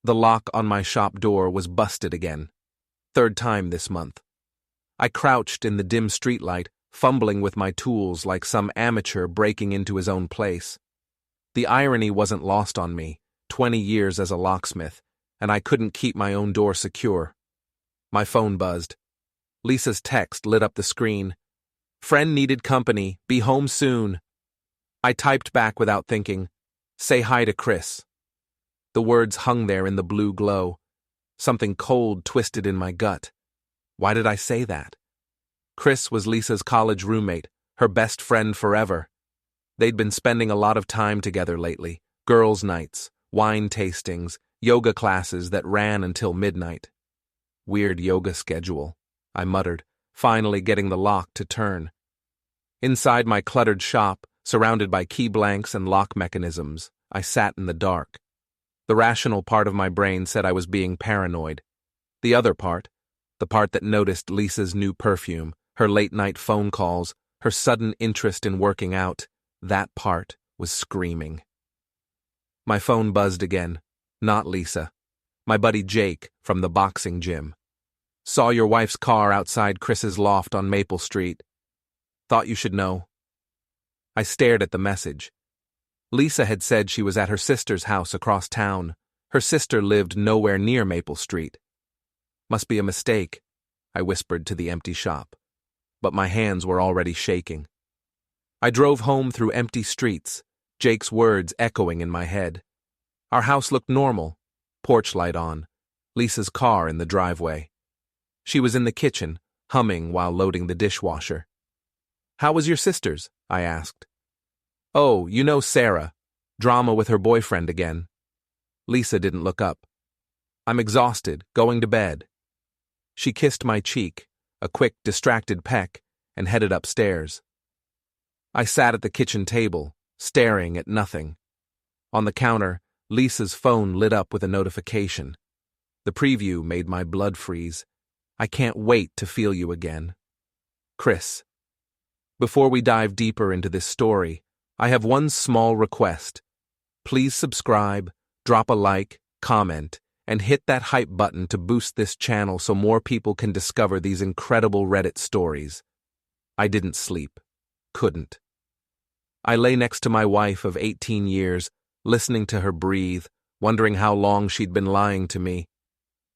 The lock on my shop door was busted again. Third time this month. I crouched in the dim streetlight, fumbling with my tools like some amateur breaking into his own place. The irony wasn't lost on me, 20 years as a locksmith, and I couldn't keep my own door secure. My phone buzzed. Lisa's text lit up the screen. "Friend needed company, be home soon." I typed back without thinking, "Say hi to Chris." The words hung there in the blue glow. Something cold twisted in my gut. Why did I say that? Chris was Lisa's college roommate, her best friend forever. They'd been spending a lot of time together lately, girls' nights, wine tastings, yoga classes that ran until midnight. Weird yoga schedule, I muttered, finally getting the lock to turn. Inside my cluttered shop, surrounded by key blanks and lock mechanisms, I sat in the dark. The rational part of my brain said I was being paranoid. The other part, the part that noticed Lisa's new perfume, her late-night phone calls, her sudden interest in working out, that part was screaming. My phone buzzed again. Not Lisa. My buddy Jake from the boxing gym. "Saw your wife's car outside Chris's loft on Maple Street. Thought you should know." I stared at the message. Lisa had said she was at her sister's house across town. Her sister lived nowhere near Maple Street. "Must be a mistake," I whispered to the empty shop. But my hands were already shaking. I drove home through empty streets, Jake's words echoing in my head. Our house looked normal, porch light on, Lisa's car in the driveway. She was in the kitchen, humming while loading the dishwasher. "How was your sister's?" I asked. "Oh, you know Sarah. Drama with her boyfriend again." Lisa didn't look up. "I'm exhausted, going to bed." She kissed my cheek, a quick, distracted peck, and headed upstairs. I sat at the kitchen table, staring at nothing. On the counter, Lisa's phone lit up with a notification. The preview made my blood freeze. "I can't wait to feel you again. Chris." Before we dive deeper into this story, I have one small request. Please subscribe, drop a like, comment, and hit that hype button to boost this channel so more people can discover these incredible Reddit stories. I didn't sleep. Couldn't. I lay next to my wife of 18 years, listening to her breathe, wondering how long she'd been lying to me.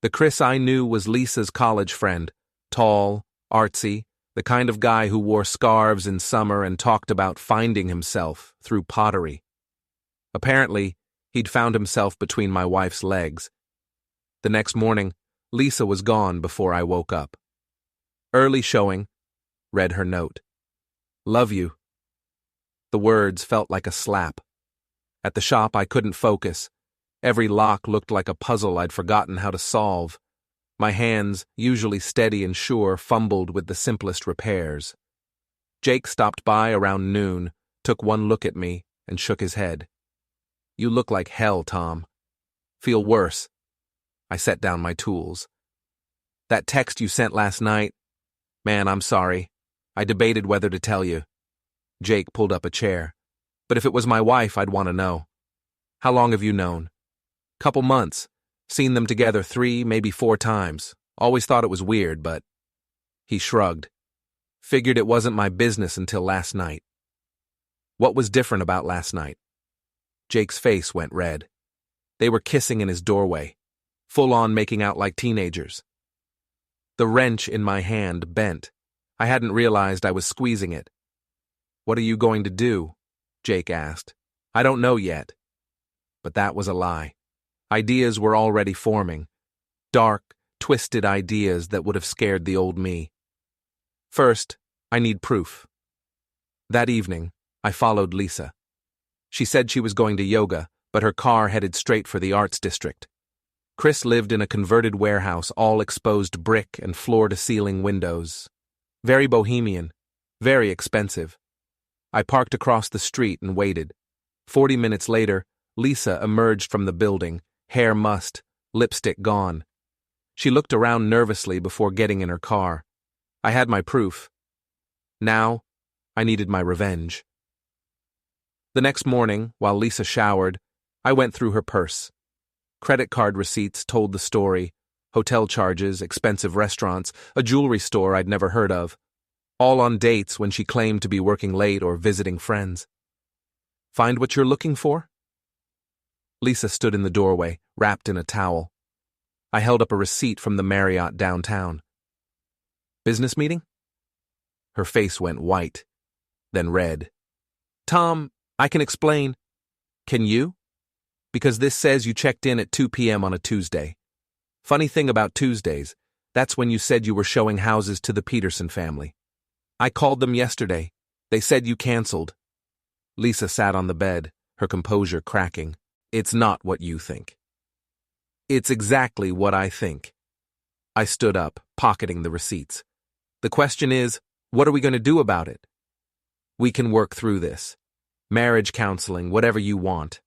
The Chris I knew was Lisa's college friend, tall, artsy, the kind of guy who wore scarves in summer and talked about finding himself through pottery. Apparently, he'd found himself between my wife's legs. The next morning, Lisa was gone before I woke up. "Early showing," read her note. "Love you." The words felt like a slap. At the shop, I couldn't focus. Every lock looked like a puzzle I'd forgotten how to solve. My hands, usually steady and sure, fumbled with the simplest repairs. Jake stopped by around noon, took one look at me, and shook his head. "You look like hell, Tom." "Feel worse." I set down my tools. "That text you sent last night? Man, I'm sorry. I debated whether to tell you." Jake pulled up a chair. "But if it was my wife, I'd want to know. How long have you known?" "Couple months. Seen them together 3, maybe 4 times. Always thought it was weird, but..." He shrugged. "Figured it wasn't my business until last night." "What was different about last night?" Jake's face went red. They were kissing in his doorway, full on making out like teenagers. The wrench in my hand bent. I hadn't realized I was squeezing it. "What are you going to do?" Jake asked. "I don't know yet." But that was a lie. Ideas were already forming. Dark, twisted ideas that would have scared the old me. "First, I need proof." That evening, I followed Lisa. She said she was going to yoga, but her car headed straight for the arts district. Chris lived in a converted warehouse, all exposed brick and floor-to-ceiling windows. Very bohemian, very expensive. I parked across the street and waited. 40 minutes later, Lisa emerged from the building, hair mussed, lipstick gone. She looked around nervously before getting in her car. I had my proof. Now, I needed my revenge. The next morning, while Lisa showered, I went through her purse. Credit card receipts told the story. Hotel charges, expensive restaurants, a jewelry store I'd never heard of. All on dates when she claimed to be working late or visiting friends. Find what you're looking for? Lisa stood in the doorway, wrapped in a towel. I held up a receipt from the Marriott downtown. Business meeting? Her face went white, then red. Tom, I can explain. Can you? Because this says you checked in at 2 p.m. on a Tuesday. Funny thing about Tuesdays, that's when you said you were showing houses to the Peterson family. I called them yesterday. They said you canceled. Lisa sat on the bed, her composure cracking. It's not what you think. It's exactly what I think. I stood up, pocketing the receipts. The question is, what are we going to do about it? We can work through this. Marriage counseling, whatever you want.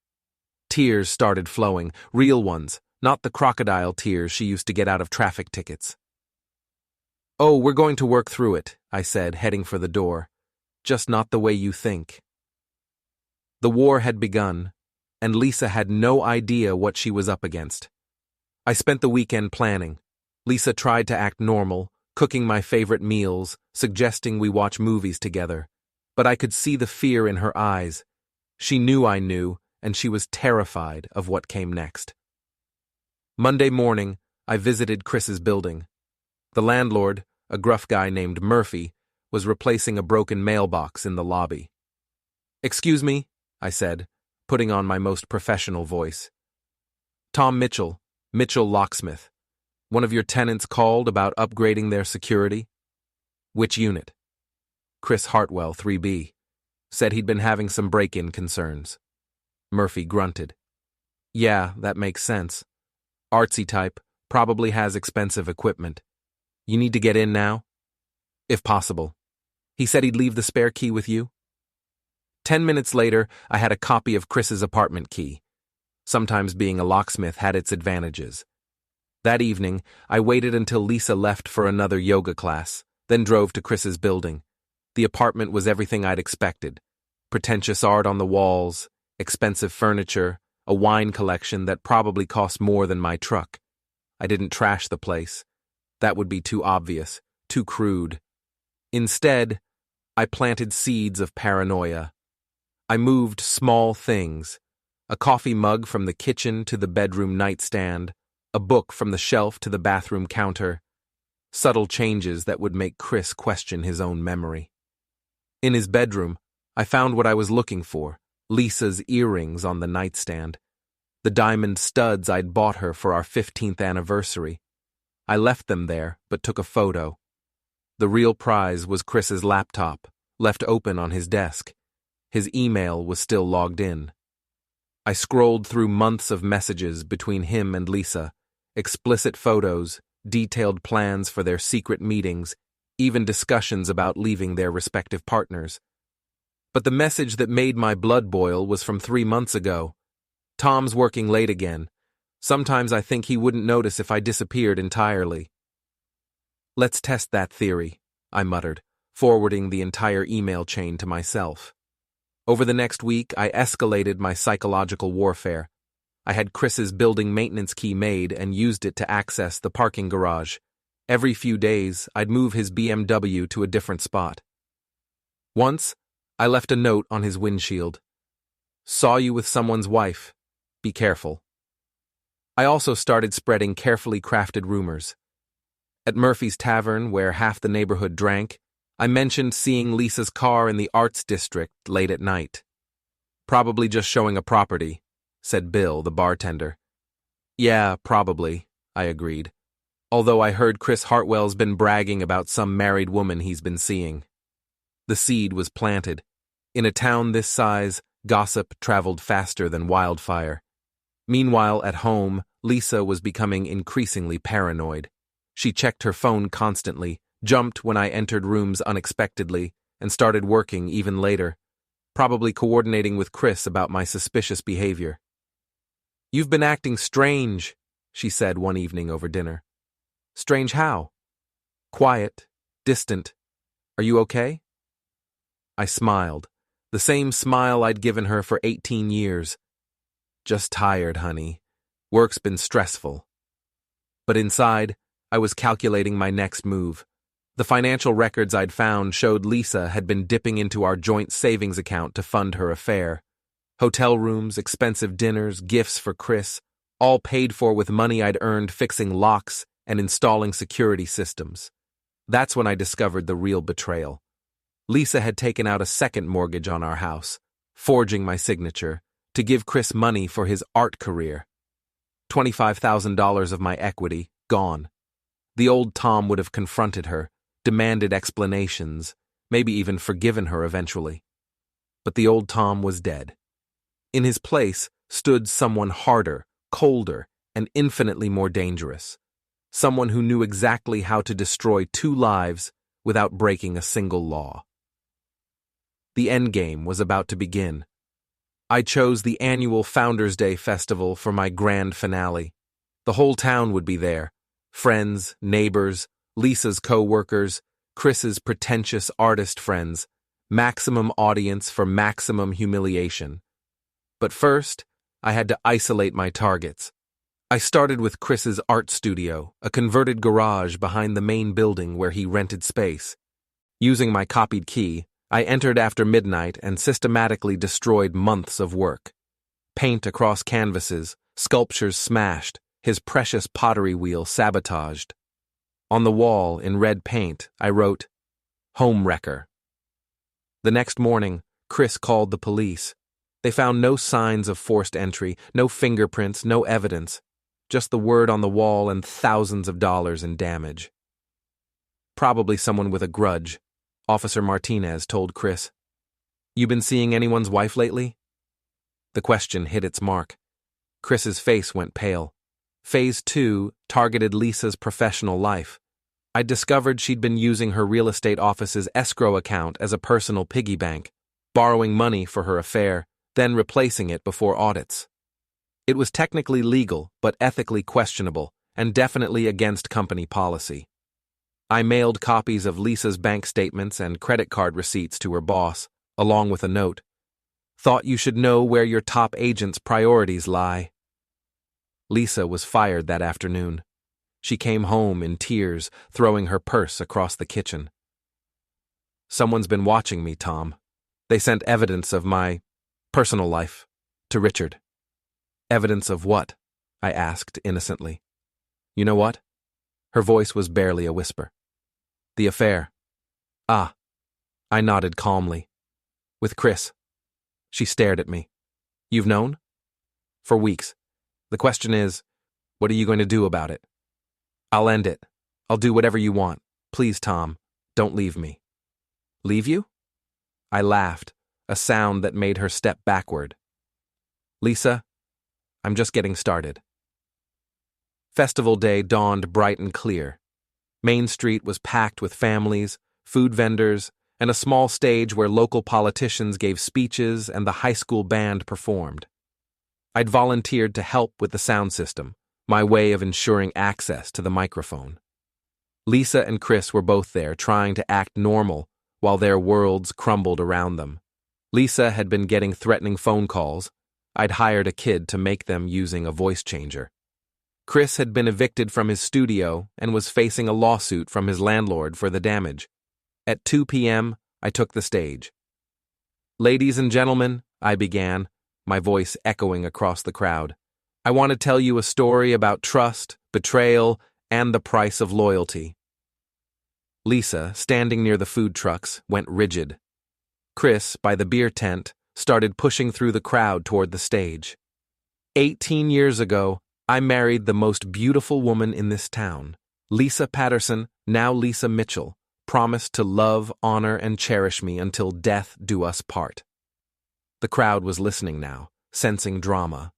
Tears started flowing, real ones, not the crocodile tears she used to get out of traffic tickets. Oh, we're going to work through it, I said, heading for the door. Just not the way you think. The war had begun, and Lisa had no idea what she was up against. I spent the weekend planning. Lisa tried to act normal, cooking my favorite meals, suggesting we watch movies together. But I could see the fear in her eyes. She knew I knew, and she was terrified of what came next. Monday morning, I visited Chris's building. The landlord, a gruff guy named Murphy, was replacing a broken mailbox in the lobby. Excuse me, I said, putting on my most professional voice. Tom Mitchell, locksmith. One of your tenants called about upgrading their security? Which unit? Chris Hartwell, 3B. Said he'd been having some break-in concerns. Murphy grunted. Yeah, that makes sense. Artsy type, probably has expensive equipment. You need to get in now? If possible. He said he'd leave the spare key with you? 10 minutes later, I had a copy of Chris's apartment key. Sometimes being a locksmith had its advantages. That evening, I waited until Lisa left for another yoga class, then drove to Chris's building. The apartment was everything I'd expected. Pretentious art on the walls, expensive furniture, a wine collection that probably cost more than my truck. I didn't trash the place. That would be too obvious, too crude. Instead, I planted seeds of paranoia. I moved small things, a coffee mug from the kitchen to the bedroom nightstand, a book from the shelf to the bathroom counter, subtle changes that would make Chris question his own memory. In his bedroom, I found what I was looking for, Lisa's earrings on the nightstand, the diamond studs I'd bought her for our 15th anniversary. I left them there, but took a photo. The real prize was Chris's laptop, left open on his desk. His email was still logged in. I scrolled through months of messages between him and Lisa, explicit photos, detailed plans for their secret meetings, even discussions about leaving their respective partners. But the message that made my blood boil was from 3 months ago. Tom's working late again. Sometimes I think he wouldn't notice if I disappeared entirely. Let's test that theory, I muttered, forwarding the entire email chain to myself. Over the next week, I escalated my psychological warfare. I had Chris's building maintenance key made and used it to access the parking garage. Every few days, I'd move his BMW to a different spot. Once, I left a note on his windshield. Saw you with someone's wife. Be careful. I also started spreading carefully crafted rumors. At Murphy's Tavern, where half the neighborhood drank, I mentioned seeing Lisa's car in the Arts District late at night. Probably just showing a property, said Bill, the bartender. Yeah, probably, I agreed. Although I heard Chris Hartwell's been bragging about some married woman he's been seeing. The seed was planted. In a town this size, gossip traveled faster than wildfire. Meanwhile, at home, Lisa was becoming increasingly paranoid. She checked her phone constantly, jumped when I entered rooms unexpectedly, and started working even later, probably coordinating with Chris about my suspicious behavior. You've been acting strange, she said one evening over dinner. Strange how? Quiet, distant. Are you okay? I smiled, the same smile I'd given her for 18 years. Just tired, honey. Work's been stressful. But inside, I was calculating my next move. The financial records I'd found showed Lisa had been dipping into our joint savings account to fund her affair. Hotel rooms, expensive dinners, gifts for Chris, all paid for with money I'd earned fixing locks and installing security systems. That's when I discovered the real betrayal. Lisa had taken out a second mortgage on our house, forging my signature, to give Chris money for his art career. $25,000 of my equity, gone. The old Tom would have confronted her, demanded explanations, maybe even forgiven her eventually. But the old Tom was dead. In his place stood someone harder, colder, and infinitely more dangerous. Someone who knew exactly how to destroy 2 lives without breaking a single law. The endgame was about to begin. I chose the annual Founders' Day festival for my grand finale. The whole town would be there. Friends, neighbors, Lisa's co-workers, Chris's pretentious artist friends. Maximum audience for maximum humiliation. But first, I had to isolate my targets. I started with Chris's art studio, a converted garage behind the main building where he rented space. Using my copied key, I entered after midnight and systematically destroyed months of work. Paint across canvases, sculptures smashed, his precious pottery wheel sabotaged. On the wall, in red paint, I wrote, "Home Wrecker." The next morning, Chris called the police. They found no signs of forced entry, no fingerprints, no evidence. Just the word on the wall and thousands of dollars in damage. Probably someone with a grudge, Officer Martinez told Chris. "You been seeing anyone's wife lately?" The question hit its mark. Chris's face went pale. Phase 2 targeted Lisa's professional life. I discovered she'd been using her real estate office's escrow account as a personal piggy bank, borrowing money for her affair, then replacing it before audits. It was technically legal, but ethically questionable, and definitely against company policy. I mailed copies of Lisa's bank statements and credit card receipts to her boss, along with a note. "Thought you should know where your top agent's priorities lie." Lisa was fired that afternoon. She came home in tears, throwing her purse across the kitchen. "Someone's been watching me, Tom. They sent evidence of my personal life to Richard." "Evidence of what?" I asked innocently. "You know what?" Her voice was barely a whisper. "The affair." "Ah." I nodded calmly. "With Chris." She stared at me. "You've known?" "For weeks. The question is, what are you going to do about it?" "I'll end it. I'll do whatever you want. Please, Tom, don't leave me." "Leave you?" I laughed, a sound that made her step backward. "Lisa, I'm just getting started." Festival Day dawned bright and clear. Main Street was packed with families, food vendors, and a small stage where local politicians gave speeches and the high school band performed. I'd volunteered to help with the sound system, my way of ensuring access to the microphone. Lisa and Chris were both there, trying to act normal while their worlds crumbled around them. Lisa had been getting threatening phone calls. I'd hired a kid to make them using a voice changer. Chris had been evicted from his studio and was facing a lawsuit from his landlord for the damage. At 2 p.m., I took the stage. "Ladies and gentlemen," I began, my voice echoing across the crowd, "I want to tell you a story about trust, betrayal, and the price of loyalty." Lisa, standing near the food trucks, went rigid. Chris, by the beer tent, started pushing through the crowd toward the stage. 18 years ago, I married the most beautiful woman in this town. Lisa Patterson, now Lisa Mitchell, promised to love, honor, and cherish me until death do us part. The crowd was listening now, sensing drama.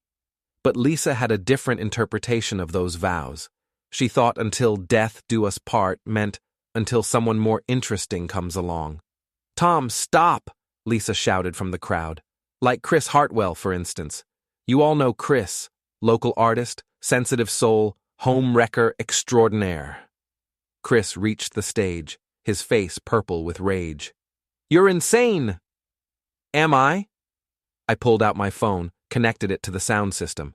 But Lisa had a different interpretation of those vows. She thought until death do us part meant until someone more interesting comes along. "Tom, stop!" Lisa shouted from the crowd. "Like Chris Hartwell, for instance. You all know Chris, local artist, sensitive soul, home wrecker extraordinaire." Chris reached the stage, his face purple with rage. "You're insane!" "Am I?" I pulled out my phone, connected it to the sound system.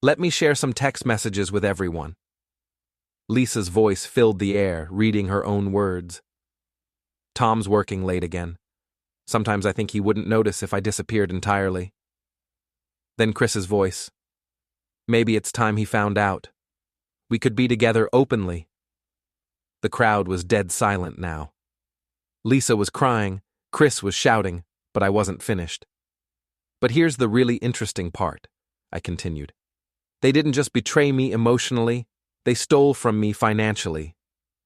Let me share some text messages with everyone. Lisa's voice filled the air, reading her own words. Tom's working late again. Sometimes I think he wouldn't notice if I disappeared entirely. Then Chris's voice. Maybe it's time he found out. We could be together openly. The crowd was dead silent now. Lisa was crying, Chris was shouting, but I wasn't finished. But here's the really interesting part, I continued. They didn't just betray me emotionally, they stole from me financially.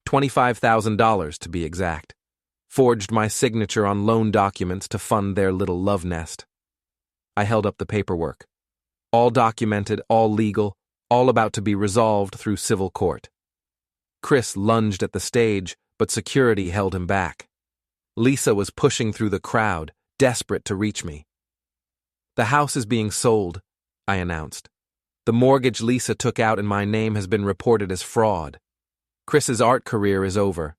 $25,000 to be exact. Forged my signature on loan documents to fund their little love nest. I held up the paperwork. All documented, all legal, all about to be resolved through civil court. Chris lunged at the stage, but security held him back. Lisa was pushing through the crowd, desperate to reach me. The house is being sold, I announced. The mortgage Lisa took out in my name has been reported as fraud. Chris's art career is over.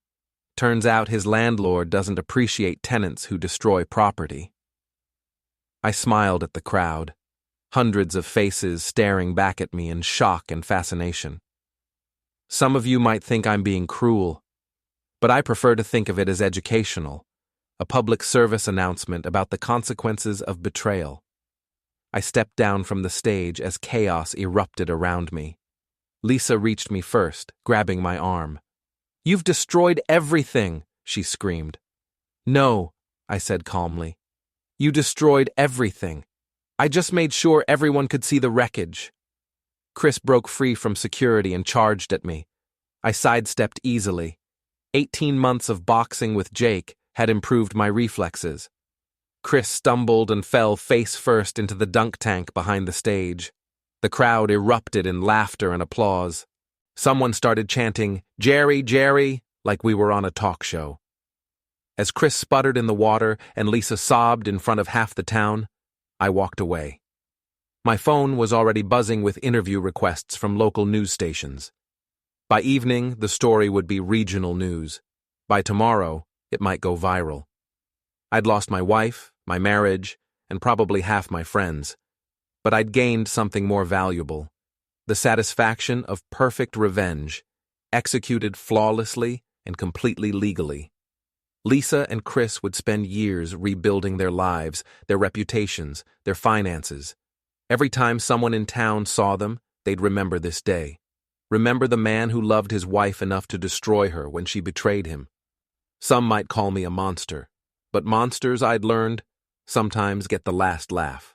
Turns out his landlord doesn't appreciate tenants who destroy property. I smiled at the crowd, hundreds of faces staring back at me in shock and fascination. Some of you might think I'm being cruel, but I prefer to think of it as educational, a public service announcement about the consequences of betrayal. I stepped down from the stage as chaos erupted around me. Lisa reached me first, grabbing my arm. "You've destroyed everything," she screamed. "No," I said calmly. "You destroyed everything. I just made sure everyone could see the wreckage." Chris broke free from security and charged at me. I sidestepped easily. 18 months of boxing with Jake had improved my reflexes. Chris stumbled and fell face first into the dunk tank behind the stage. The crowd erupted in laughter and applause. Someone started chanting, "Jerry, Jerry," like we were on a talk show. As Chris sputtered in the water and Lisa sobbed in front of half the town, I walked away. My phone was already buzzing with interview requests from local news stations. By evening, the story would be regional news. By tomorrow, it might go viral. I'd lost my wife, my marriage, and probably half my friends. But I'd gained something more valuable. The satisfaction of perfect revenge, executed flawlessly and completely legally. Lisa and Chris would spend years rebuilding their lives, their reputations, their finances. Every time someone in town saw them, they'd remember this day. Remember the man who loved his wife enough to destroy her when she betrayed him. Some might call me a monster, but monsters, I'd learned, sometimes get the last laugh.